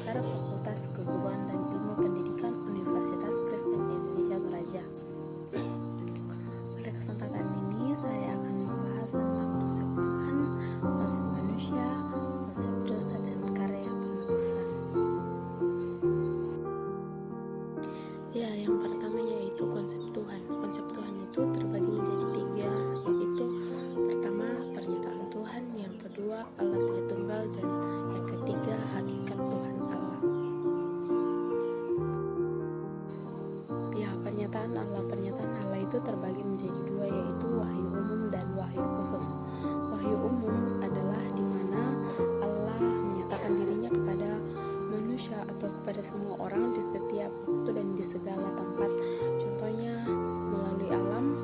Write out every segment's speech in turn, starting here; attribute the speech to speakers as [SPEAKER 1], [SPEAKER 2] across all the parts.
[SPEAKER 1] Besar Fakultas Keguruan dan Ilmu Pendidikan Universitas Kristen Indonesia Toraja. Pada kesempatan ini saya akan membahas tentang konsep Tuhan, konsep manusia, konsep dosa dan karya penebusan. Ya, yang pertama yaitu konsep Tuhan. Konsep Tuhan itu terbagi menjadi tiga, yaitu pertama pernyataan Tuhan, yang kedua Allah Tritunggal, dan yang ketiga hakikat Tuhan Allah. Ya, pernyataan Allah itu terbagi menjadi dua, yaitu wahyu umum dan wahyu khusus. Wahyu umum adalah di mana Allah menyatakan dirinya kepada manusia atau kepada semua orang di setiap waktu dan di segala tempat. Contohnya melalui alam,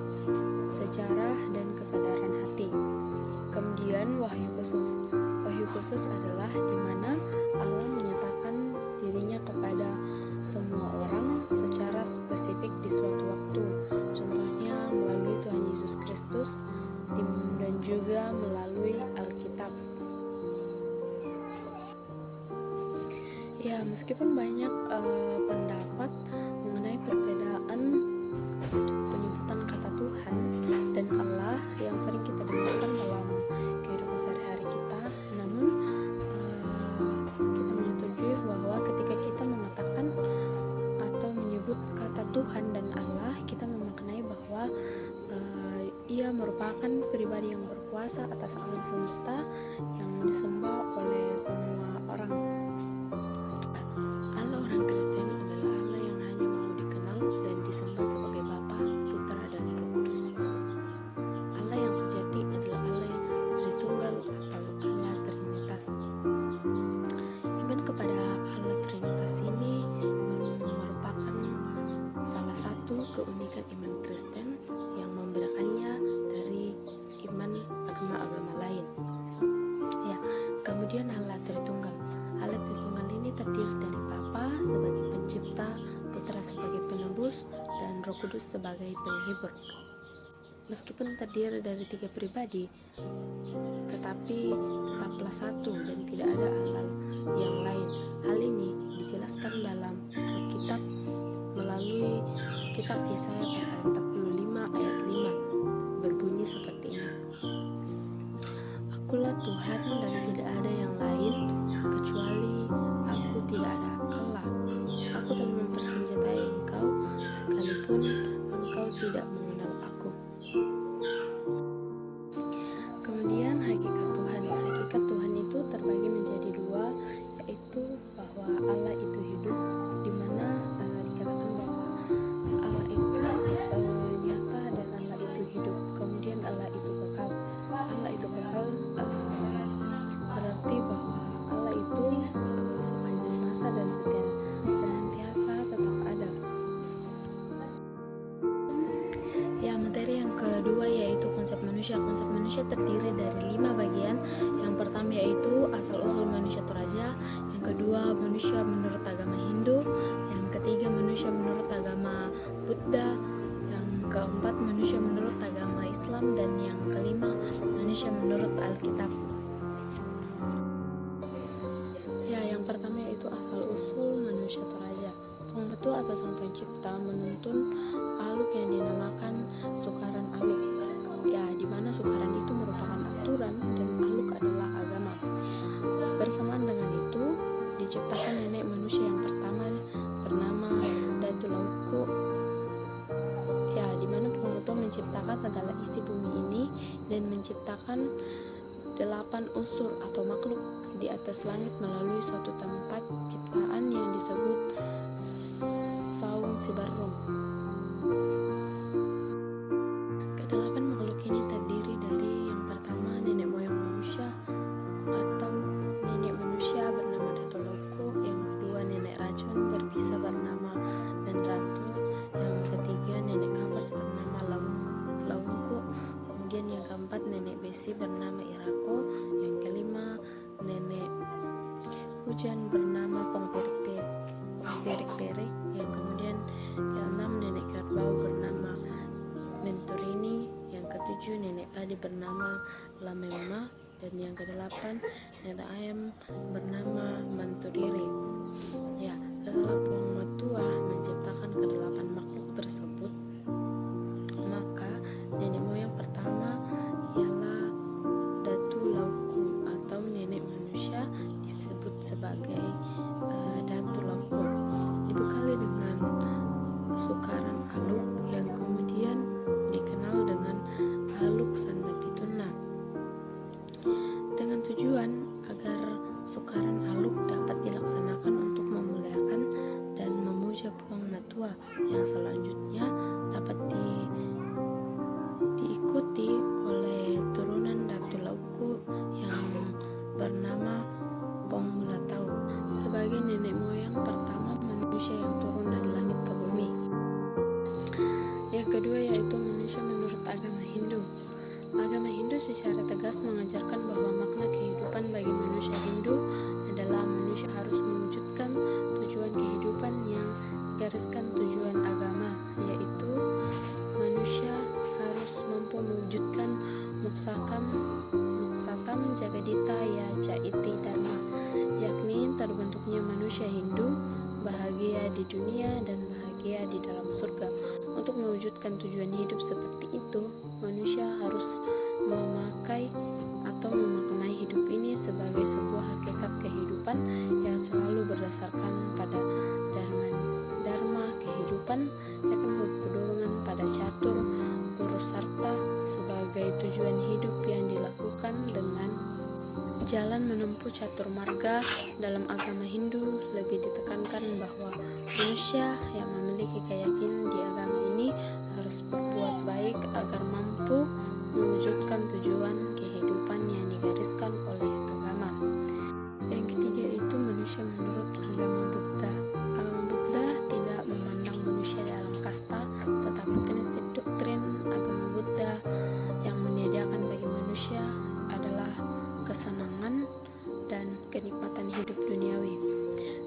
[SPEAKER 1] sejarah, dan kesadaran hati. Kemudian wahyu khusus. Wahyu khusus adalah di mana Allah menyatakan dirinya kepada semua orang secara spesifik di suatu waktu. Contohnya melalui Tuhan Yesus Kristus dan juga melalui Alkitab. Ya, meskipun banyak pendapat mengenai perbedaan penyebutan kata Tuhan dan Allah yang sering kita dengarkan dalam kehidupan sehari-hari kita, namun kita menyetujui bahwa ketika kita mengatakan atau menyebut kata Tuhan dan Allah, kita memaknai bahwa ia merupakan pribadi yang berkuasa atas alam semesta yang disembah oleh semua orang. Allah orang Kristen adalah Allah yang hanya mau dikenal dan disembah sebagai Bapa, Putra, dan Roh Kudus. Allah yang sejati adalah Allah yang Tritunggal atau Allah Trinitas. Iman kepada Allah Trinitas ini merupakan salah satu keunikan iman Kristen yang membedakannya dari iman agama-agama lain. Ya, kemudian Allah Tritunggal. Allah Tritunggal ini terdiri dari Bapa sebagai pencipta, Putra sebagai penebus, dan Roh Kudus sebagai penghibur. Meskipun terdiri dari tiga pribadi, tetapi tetaplah satu dan tidak ada Allah yang lain. Hal ini dijelaskan dalam Alkitab melalui kitab Yesaya pasal 45 ayat 5, berbunyi seperti ini. Akulah Tuhan dan tidak ada yang lain, kecuali aku tidak ada Allah. Aku telah mempersenjatai engkau, sekalipun engkau tidak mengenal aku. Kemudian hakikat Tuhan. Hakikat Tuhan itu terbagi menjadi dua, yaitu bahwa Allah itu hidup, di mana dikatakan bahwa Allah itu nyata dan Allah itu hidup. Kemudian Allah itu kekal. Allah itu kekal berarti bahwa Allah itu sepanjang masa dan senantiasa tetap ada. Ya, materi yang kedua yaitu konsep manusia. Konsep manusia terdiri dari 5 bagian. Yang pertama yaitu asal-usul manusia Toraja. Yang kedua, manusia menurut agama Hindu. Yang ketiga, manusia menurut agama Buddha. Yang keempat, manusia menurut agama Islam. Dan yang kelima, manusia menurut Alkitab. Ya, yang pertama yaitu asal-usul manusia Toraja. Pembetul atau sang pencipta menuntun aluk yang dinamakan sukaran aluk. Ya, di mana sukaran itu merupakan aturan dan aluk adalah agama. Bersamaan dengan itu, diciptakan nenek manusia yang pertama bernama Datulauku. Ya, di mana Pengutu menciptakan segala isi bumi ini dan menciptakan 8 unsur atau makhluk di atas langit melalui suatu tempat ciptaan yang disebut Saung Sibarung. Kedelapan makhluk ini terdiri dari yang pertama nenek moyang manusia atau nenek manusia bernama Datulauku, yang kedua nenek racun berbisa bernama Menratu, yang ketiga nenek kapas bernama Laungku, kemudian yang keempat nenek besi bernama Irako, yang kelima nenek hujan bernama Pengberik-berik, yang kemudian yang enam nenek kerbau bernama Menturini, yang ketujuh nenek padi bernama Lamema, dan yang kedelapan nenek ayam bernama Mantudiri. Ya, setelah Puang Matua menciptakan kedelapan makhluk tersebut, maka nenek moyang pertama ialah Datu Lauku atau nenek manusia, disebut sebagai Datu Lauku, dibekali dengan sukaran aluk yang kemudian dikenal dengan aluk Sandapituna, dengan tujuan agar sukaran aluk dapat dilaksanakan untuk memuliakan dan memuja Puang Matua yang selanjutnya dapat diikuti oleh turunan Datu Lauku yang bernama Pong Mulatau sebagai nenek moyang pertama manusia yang turun dari langit ke bumi. Yang kedua yaitu manusia menurut agama Hindu. Agama Hindu secara tegas mengajarkan bahwa makna kehidupan bagi manusia Hindu adalah manusia harus mewujudkan tujuan kehidupan yang gariskan tujuan agama, yaitu manusia harus mampu mewujudkan muksatam jagadita ya caiti dharma, yakni terbentuknya manusia Hindu bahagia di dunia dan bahagia di dalam surga. Untuk mewujudkan tujuan hidup seperti itu, manusia harus memakai atau memaknai hidup ini sebagai sebuah hakikat kehidupan yang selalu berdasarkan pada dharma kehidupan, yakni berpedoman pada catur purusarta sebagai tujuan hidup yang dilakukan dengan jalan menempuh catur marga. Dalam agama Hindu lebih ditekankan bahwa manusia yang memiliki keyakinan di agama ini harus berbuat baik agar mampu mewujudkan tujuan kehidupan yang digariskan oleh agama. Yang ketiga itu manusia menurut agama Buddha. Agama Buddha tidak memandang manusia dalam kasta, tetapi prinsip doktrin agama Buddha yang menyediakan bagi manusia adalah kesenangan dan kenikmatan hidup duniawi.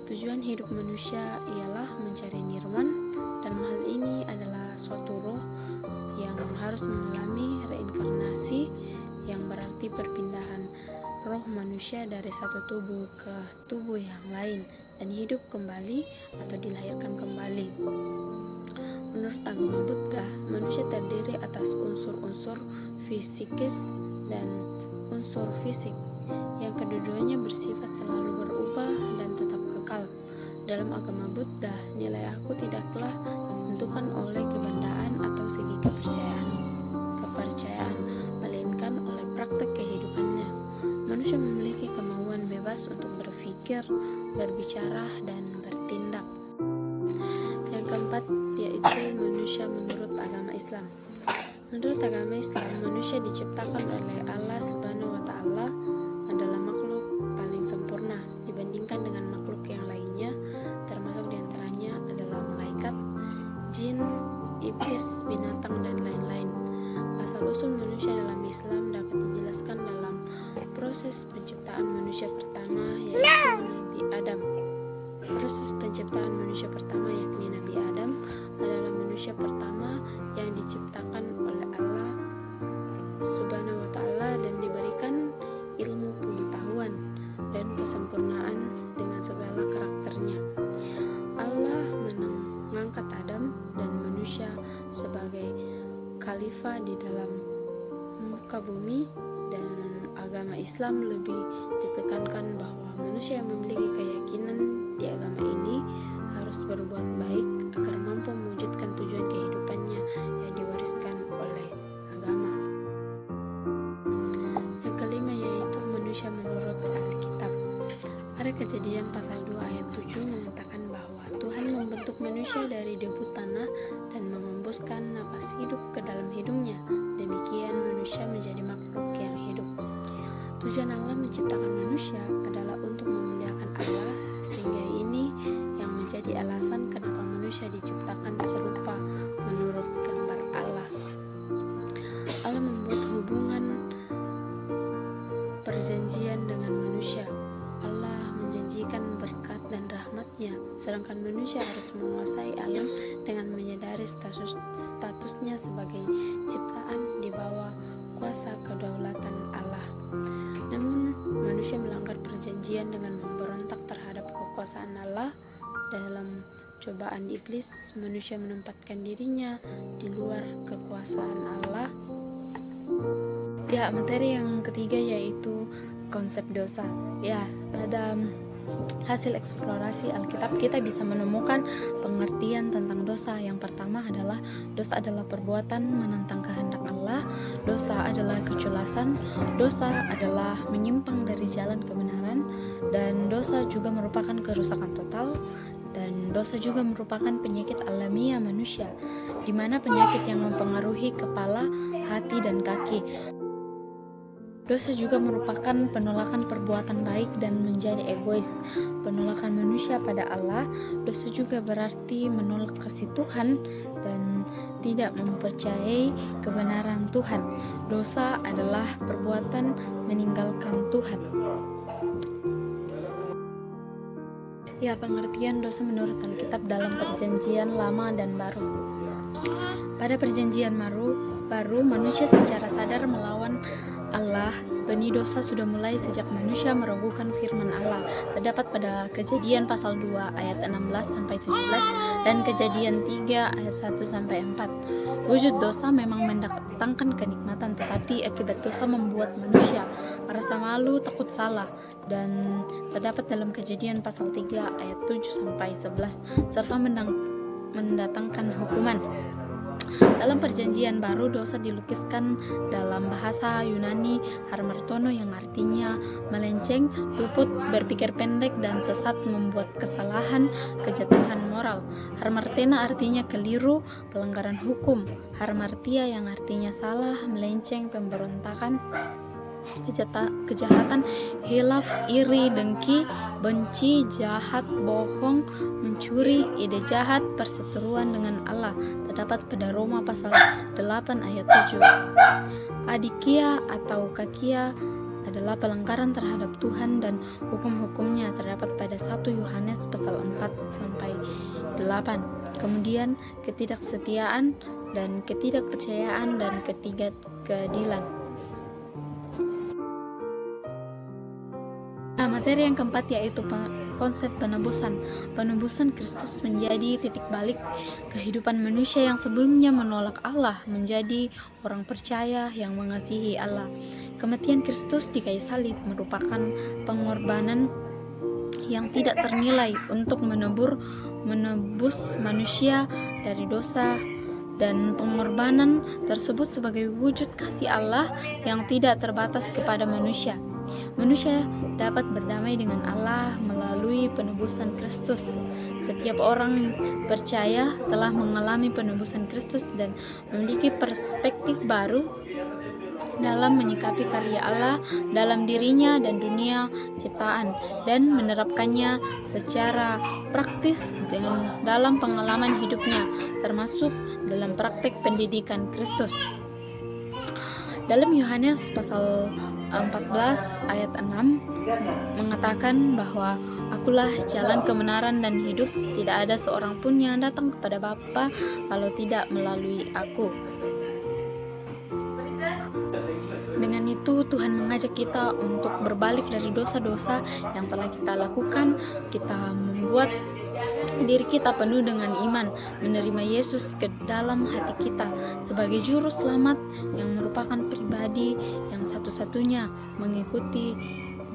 [SPEAKER 1] Tujuan hidup manusia ialah mencari nirwan. Dalam hal ini adalah suatu roh yang harus mengalami reinkarnasi, yang berarti perpindahan roh manusia dari satu tubuh ke tubuh yang lain dan hidup kembali atau dilahirkan kembali. Menurut agama Buddha, manusia terdiri atas unsur-unsur fisikis dan unsur fisik yang keduanya bersifat selalu berubah dan tetap kekal. Dalam agama Buddha, nilai aku tidaklah ditentukan oleh kebendaan atau segi kepercayaan, melainkan oleh praktek kehidupannya. Manusia memiliki kemauan bebas untuk berpikir, berbicara, dan bertindak. Yang keempat yaitu manusia menurut agama Islam. Menurut agama Islam, manusia diciptakan oleh Allah Subhanahu wa Ta'ala adalah makhluk paling sempurna dibandingkan dengan makhluk yang lainnya, termasuk diantaranya adalah malaikat, jin, iblis, binatang, dan lain-lain. Asal-usul manusia dalam Islam dapat dijelaskan dalam proses penciptaan manusia pertama, yaitu Nabi Adam. Proses penciptaan manusia pertama yakni Nabi Adam adalah manusia pertama yang diciptakan oleh Allah Subhanahu wa Ta'ala dan diberikan ilmu pengetahuan dan kesempurnaan dengan segala karakternya. Allah mengangkat Adam dan manusia sebagai khalifah di dalam muka bumi, dan agama Islam lebih ditekankan bahwa manusia yang memiliki keyakinan di agama ini harus berbuat baik agar mampu mewujudkan tujuan kehidupannya yang diwariskan oleh agama. Yang kelima yaitu manusia menurut Alkitab. Ada Kejadian pasal 2 ayat 7 mengatakan bahwa Tuhan membentuk manusia dari debu tanah dan mengembuskan nafas hidup ke dalam hidungnya. Demikian manusia menjadi makhluk yang hidup. Tujuan Allah menciptakan manusia adalah untuk memuliakan Allah, sehingga ini yang menjadi alasan kenapa manusia diciptakan serupa menurut gambar Allah. Allah membuat hubungan perjanjian dengan manusia. Allah menjanjikan berkat dan rahmatnya, sedangkan manusia harus menguasai alam dengan menyadari statusnya sebagai ciptaan di bawah kuasa kedaulatan Allah. Namun manusia melanggar perjanjian dengan memberontak terhadap kekuasaan Allah. Dalam cobaan iblis, manusia menempatkan dirinya di luar kekuasaan Allah. Ya, materi yang ketiga yaitu konsep dosa. Ya, pada hasil eksplorasi Alkitab kita bisa menemukan pengertian tentang dosa. Yang pertama adalah dosa adalah perbuatan menentang kehendak Allah. Dosa adalah keculasan. Dosa adalah menyimpang dari jalan kebenaran. Dan dosa juga merupakan kerusakan total. Dan dosa juga merupakan penyakit alamiah manusia, di mana penyakit yang mempengaruhi kepala, hati, dan kaki. Dosa juga merupakan penolakan perbuatan baik dan menjadi egois, penolakan manusia pada Allah. Dosa juga berarti menolak kasih Tuhan dan tidak mempercayai kebenaran Tuhan. Dosa adalah perbuatan meninggalkan Tuhan. Ya, pengertian dosa menurut Alkitab dalam Perjanjian Lama dan Baru. Pada Perjanjian Baru, manusia secara sadar melawan Allah. Benih dosa sudah mulai sejak manusia meragukan firman Allah. Terdapat pada Kejadian pasal 2 ayat 16-17 dan Kejadian 3 ayat 1-4. Wujud dosa memang mendatangkan kenikmatan, tetapi akibat dosa membuat manusia merasa malu, takut salah, dan terdapat dalam Kejadian pasal 3 ayat 7-11 serta mendatangkan hukuman. Dalam Perjanjian Baru, dosa dilukiskan dalam bahasa Yunani hamartono yang artinya melenceng, luput, berpikir pendek, dan sesat, membuat kesalahan, kejatuhan moral. Hamartena artinya keliru, pelanggaran hukum. Hamartia yang artinya salah, melenceng, pemberontakan, kejahatan, hilaf, iri, dengki, benci, jahat, bohong, mencuri, ide jahat, perseteruan dengan Allah. Terdapat pada Roma pasal 8 ayat 7. Adikia atau kakia adalah pelanggaran terhadap Tuhan dan hukum-hukumnya. Terdapat pada 1 Yohanes pasal 4-8. Kemudian ketidaksetiaan dan ketidakpercayaan dan ketidakkeadilan. Materi yang keempat yaitu konsep penebusan. Penebusan Kristus menjadi titik balik kehidupan manusia yang sebelumnya menolak Allah menjadi orang percaya yang mengasihi Allah. Kematian Kristus di kayu salib merupakan pengorbanan yang tidak ternilai untuk menebus manusia dari dosa, dan pengorbanan tersebut sebagai wujud kasih Allah yang tidak terbatas kepada manusia. Manusia dapat berdamai dengan Allah melalui penebusan Kristus. Setiap orang percaya telah mengalami penebusan Kristus dan memiliki perspektif baru dalam menyikapi karya Allah dalam dirinya dan dunia ciptaan, dan menerapkannya secara praktis dalam pengalaman hidupnya, termasuk dalam praktek pendidikan Kristus. Dalam Yohanes pasal 14 ayat 6 mengatakan bahwa Akulah jalan, kebenaran, dan hidup. Tidak ada seorang pun yang datang kepada Bapa kalau tidak melalui Aku. Dengan itu Tuhan mengajak kita untuk berbalik dari dosa-dosa yang telah kita lakukan. Kita membuat diri kita penuh dengan iman, menerima Yesus ke dalam hati kita sebagai juru selamat yang merupakan pribadi yang satu-satunya, mengikuti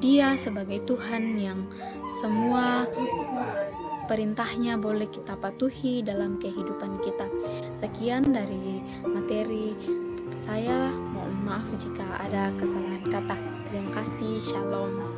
[SPEAKER 1] Dia sebagai Tuhan yang semua perintahnya boleh kita patuhi dalam kehidupan kita. Sekian dari materi saya. Mohon maaf jika ada kesalahan kata. Terima kasih. Shalom.